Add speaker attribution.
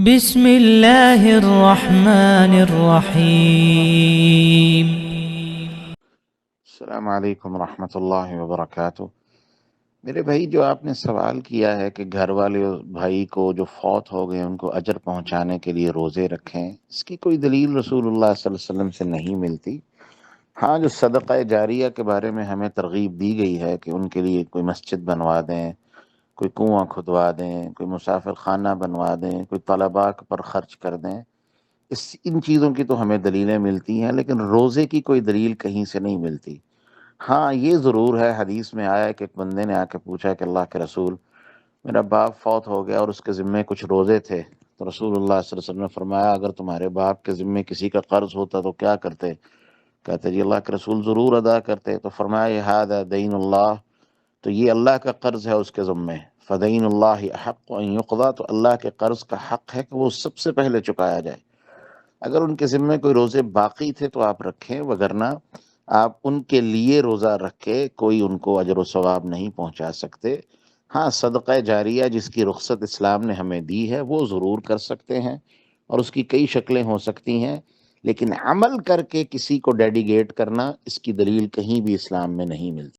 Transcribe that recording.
Speaker 1: بسم اللہ الرحمن الرحیم۔
Speaker 2: السلام علیکم ورحمۃ اللہ وبرکاتہ۔ میرے بھائی، جو آپ نے سوال کیا ہے کہ گھر والے بھائی کو جو فوت ہو گئے ان کو اجر پہنچانے کے لیے روزے رکھیں، اس کی کوئی دلیل رسول اللہ صلی اللہ علیہ وسلم سے نہیں ملتی۔ ہاں، جو صدقہ جاریہ کے بارے میں ہمیں ترغیب دی گئی ہے کہ ان کے لیے کوئی مسجد بنوا دیں، کوئی کنواں کھدوا دیں، کوئی مسافر خانہ بنوا دیں، کوئی طلباء پر خرچ کر دیں، ان چیزوں کی تو ہمیں دلیلیں ملتی ہیں، لیکن روزے کی کوئی دلیل کہیں سے نہیں ملتی۔ ہاں، یہ ضرور ہے، حدیث میں آیا ہے کہ ایک بندے نے آ کے پوچھا کہ اللہ کے رسول، میرا باپ فوت ہو گیا اور اس کے ذمے کچھ روزے تھے، تو رسول اللہ صلی اللہ علیہ وسلم نے فرمایا اگر تمہارے باپ کے ذمے کسی کا قرض ہوتا تو کیا کرتے؟ کہتے جی اللہ کے رسول ضرور ادا کرتے۔ تو فرمایا ھذا دین اللہ، تو یہ اللہ کا قرض ہے اس کے ذمے، فدین اللہ احق ان یقضى، تو اللہ کے قرض کا حق ہے کہ وہ سب سے پہلے چکایا جائے۔ اگر ان کے ذمے کوئی روزے باقی تھے تو آپ رکھیں، وگرنہ آپ ان کے لیے روزہ رکھ کے کوئی ان کو اجر و ثواب نہیں پہنچا سکتے۔ ہاں، صدقہ جاریہ جس کی رخصت اسلام نے ہمیں دی ہے وہ ضرور کر سکتے ہیں، اور اس کی کئی شکلیں ہو سکتی ہیں، لیکن عمل کر کے کسی کو ڈیڈیگیٹ کرنا، اس کی دلیل کہیں بھی اسلام میں نہیں ملتی۔